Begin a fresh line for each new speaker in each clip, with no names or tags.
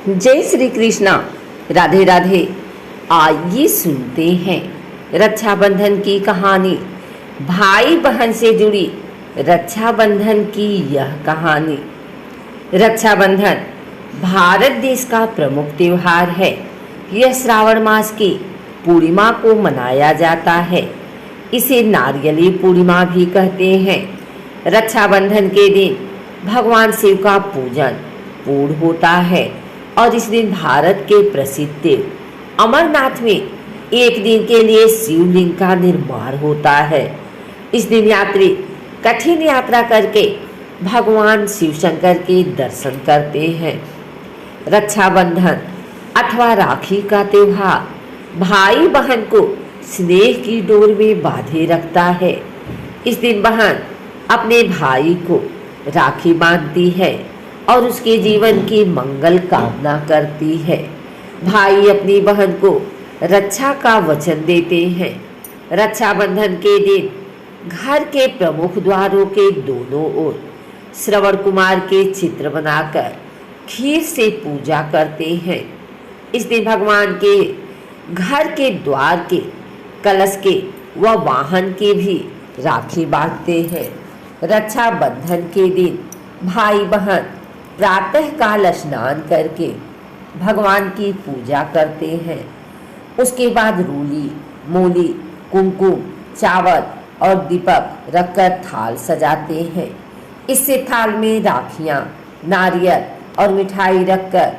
जय श्री कृष्णा। राधे राधे। आइए सुनते हैं रक्षाबंधन की कहानी। भाई बहन से जुड़ी रक्षाबंधन की यह कहानी। रक्षाबंधन भारत देश का प्रमुख त्योहार है। यह श्रावण मास की पूर्णिमा को मनाया जाता है। इसे नारियली पूर्णिमा भी कहते हैं। रक्षाबंधन के दिन भगवान शिव का पूजन पूर्ण होता है और इस दिन भारत के प्रसिद्ध देव अमरनाथ में एक दिन के लिए शिवलिंग का निर्माण होता है। इस दिन यात्री कठिन यात्रा करके भगवान शिव शंकर के दर्शन करते हैं। रक्षाबंधन अथवा राखी का त्योहार भाई बहन को स्नेह की डोर में बांधे रखता है। इस दिन बहन अपने भाई को राखी बांधती है और उसके जीवन की मंगल कामना करती है। भाई अपनी बहन को रक्षा का वचन देते हैं। रक्षाबंधन के दिन घर के प्रमुख द्वारों के दोनों ओर श्रवण कुमार के चित्र बनाकर खीर से पूजा करते हैं। इस दिन भगवान के घर के द्वार के कलश के व वाहन के भी राखी बांधते हैं। रक्षाबंधन के दिन भाई बहन प्रातः काल स्नान करके भगवान की पूजा करते हैं। उसके बाद रूली, मूली, कुमकुम, चावल और दीपक रखकर थाल सजाते हैं। इससे थाल में राखियाँ, नारियल और मिठाई रखकर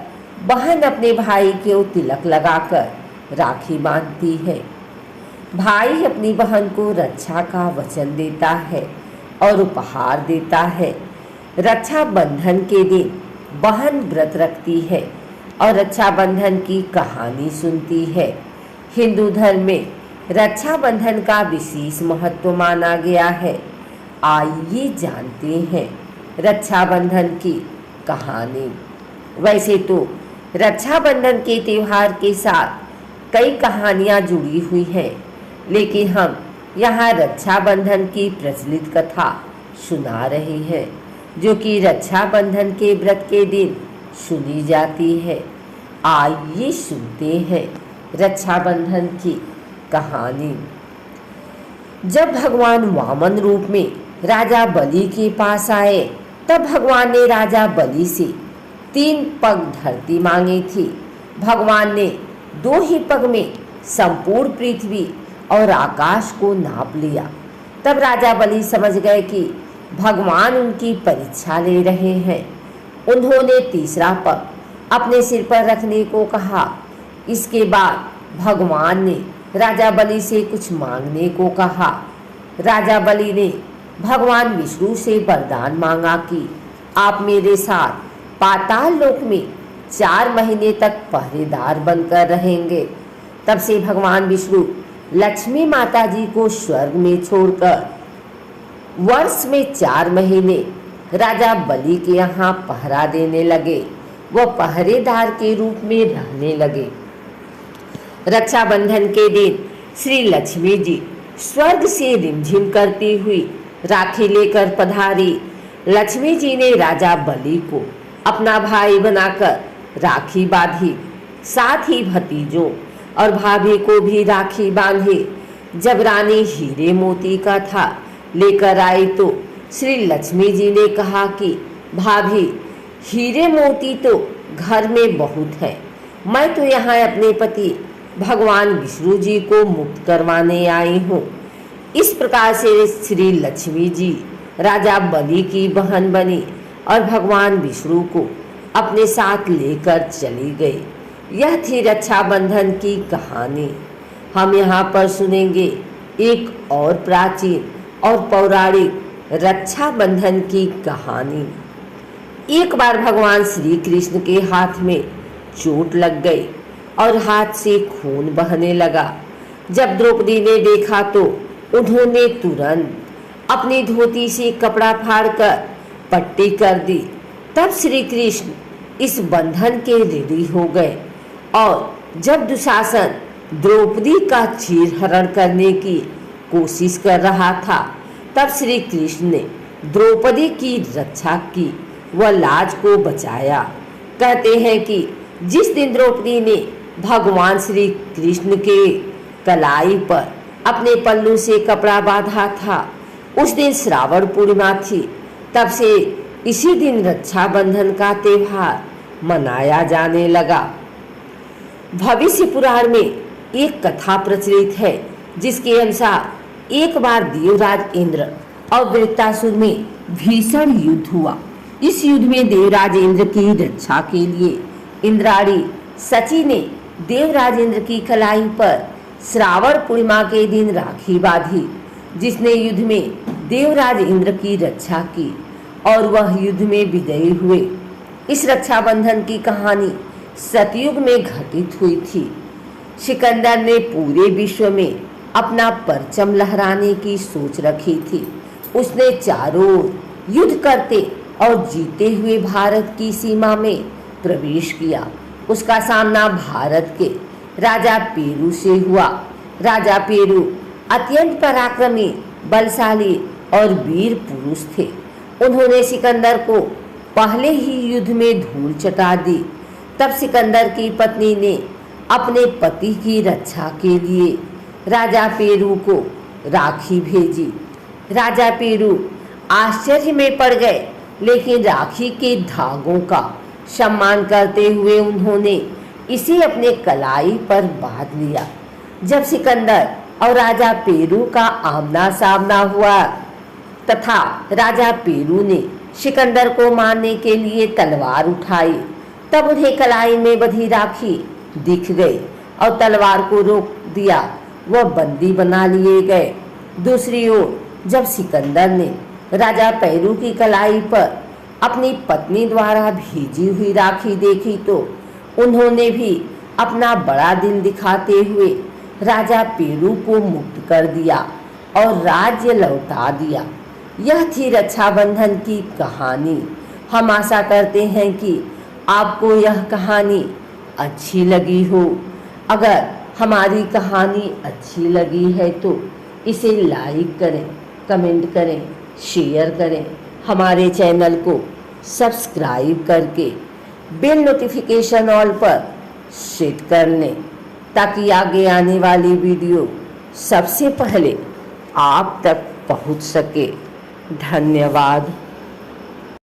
बहन अपने भाई को तिलक लगाकर राखी बांधती है। भाई अपनी बहन को रक्षा का वचन देता है और उपहार देता है। रक्षाबंधन के दिन बहन व्रत रखती है और रक्षाबंधन की कहानी सुनती है। हिंदू धर्म में रक्षाबंधन का विशेष महत्व माना गया है। आइए जानते हैं रक्षाबंधन की कहानी। वैसे तो रक्षाबंधन के त्योहार के साथ कई कहानियाँ जुड़ी हुई हैं, लेकिन हम यहाँ रक्षाबंधन की प्रचलित कथा सुना रहे हैं, जो कि रक्षाबंधन के व्रत के दिन सुनी जाती है। आइए सुनते हैं रक्षाबंधन की कहानी। जब भगवान वामन रूप में राजा बलि के पास आए, तब भगवान ने राजा बलि से 3 पग धरती मांगी थी। भगवान ने 2 ही पग में संपूर्ण पृथ्वी और आकाश को नाप लिया। तब राजा बलि समझ गए कि भगवान उनकी परीक्षा ले रहे हैं। उन्होंने 3रा पग अपने सिर पर रखने को कहा। इसके बाद भगवान ने राजा बलि से कुछ मांगने को कहा। राजा बलि ने भगवान विष्णु से वरदान मांगा कि आप मेरे साथ पाताल लोक में 4 महीने तक पहरेदार बनकर रहेंगे। तब से भगवान विष्णु लक्ष्मी माता जी को स्वर्ग में छोड़कर वर्ष में 4 महीने राजा बलि के यहाँ पहरा देने लगे। वो पहरेदार के रूप में रहने लगे। रक्षाबंधन के दिन श्री लक्ष्मी जी स्वर्ग से रिमझिम करती हुई राखी लेकर पधारी। लक्ष्मी जी ने राजा बलि को अपना भाई बनाकर राखी बांधी। साथ ही भतीजों और भाभी को भी राखी बांधी। जब रानी हीरे मोती का था लेकर आई तो श्री लक्ष्मी जी ने कहा कि भाभी, हीरे मोती तो घर में बहुत है। मैं तो यहाँ अपने पति भगवान विष्णु जी को मुक्त करवाने आई हूँ। इस प्रकार से श्री लक्ष्मी जी राजा बलि की बहन बनी और भगवान विष्णु को अपने साथ लेकर चली गई। यह थी रक्षाबंधन की कहानी। हम यहाँ पर सुनेंगे एक और प्राचीन और पौराणिक रक्षाबंधन की कहानी। एक बार भगवान श्री कृष्ण के हाथ में चोट लग गई और हाथ से खून बहने लगा। जब द्रौपदी ने देखा तो उन्होंने तुरंत अपनी धोती से कपड़ा फाड़कर पट्टी कर दी। तब श्री कृष्ण इस बंधन के ऋणी हो गए और जब दुशासन द्रौपदी का चीरहरण करने की कोशिश कर रहा था, तब श्री कृष्ण ने द्रौपदी की रक्षा की व लाज को बचाया। कहते हैं कि जिस दिन द्रौपदी ने भगवान श्री कृष्ण के कलाई पर अपने पल्लू से कपड़ा बांधा था, उस दिन श्रावण पूर्णिमा थी। तब से इसी दिन रक्षाबंधन का त्योहार मनाया जाने लगा। भविष्य पुराण में एक कथा प्रचलित है, जिसके अनुसार एक बार देवराज इंद्र और वृत्तासुर में भीषण युद्ध हुआ। इस युद्ध में देवराज इंद्र की रक्षा के लिए इंद्राणी सची ने देवराज इंद्र की कलाई पर श्रावण पूर्णिमा के दिन राखी बांधी, जिसने युद्ध में देवराज इंद्र की रक्षा की और वह युद्ध में विजयी हुए। इस रक्षाबंधन की कहानी सतयुग में घटित हुई थी। सिकंदर ने पूरे विश्व में अपना परचम लहराने की सोच रखी थी। उसने चारों ओर युद्ध करते और जीते हुए भारत की सीमा में प्रवेश किया। उसका सामना भारत के राजा पेरू से हुआ। राजा पेरू अत्यंत पराक्रमी, बलशाली और वीर पुरुष थे। उन्होंने सिकंदर को पहले ही युद्ध में धूल चटा दी। तब सिकंदर की पत्नी ने अपने पति की रक्षा के लिए राजा पेरू को राखी भेजी। राजा पेरू आश्चर्य में पड़ गए, लेकिन राखी के धागों का सम्मान करते हुए उन्होंने इसे अपने कलाई पर बांध लिया। जब सिकंदर और राजा पेरू का आमना सामना हुआ तथा राजा पेरू ने सिकंदर को मारने के लिए तलवार उठाई, तब उन्हें कलाई में बंधी राखी दिख गई और तलवार को रोक दिया। वह बंदी बना लिए गए। दूसरी ओर जब सिकंदर ने राजा पेरू की कलाई पर अपनी पत्नी द्वारा भेजी हुई राखी देखी तो उन्होंने भी अपना बड़ा दिल दिखाते हुए राजा पेरू को मुक्त कर दिया और राज्य लौटा दिया। यह थी रक्षाबंधन की कहानी। हम आशा करते हैं कि आपको यह कहानी अच्छी लगी हो। अगर हमारी कहानी अच्छी लगी है तो इसे लाइक करें, कमेंट करें, शेयर करें। हमारे चैनल को सब्सक्राइब करके बेल नोटिफिकेशन ऑल पर सेट कर लें, ताकि आगे आने वाली वीडियो सबसे पहले आप तक पहुंच सके। धन्यवाद।